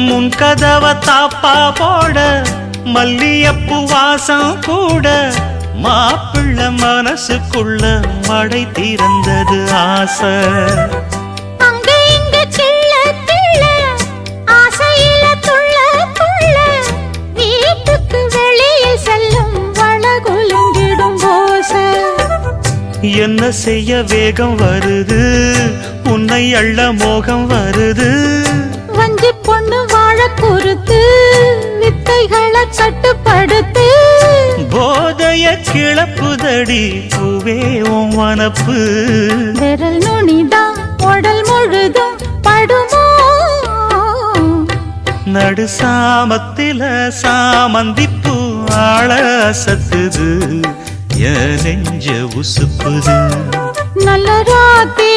முன் கதவ தாப்பா போட மல்லியப்பு வாசம் கூட மாப்பிள்ள மனசுக்குள்ள மடை திறந்தது ஆசை. என்ன செய்ய வேகம் வருது, உன்னை அள்ள மோகம் வருது. வஞ்சி பொண்ணு வாழ குறுத்து வித்தைகளை கட்டுப்படுத்து. போதைய கிளப்புதடி பூவே உன் வனப்பு. விரல் நுனிதான் உடல் முழுதும் படுமோ. நடு சாமத்தில சாமந்திப்பூ ஆள அசத்துது, என் நெஞ்ச உசுப்புது. நல்ல ராத்திரி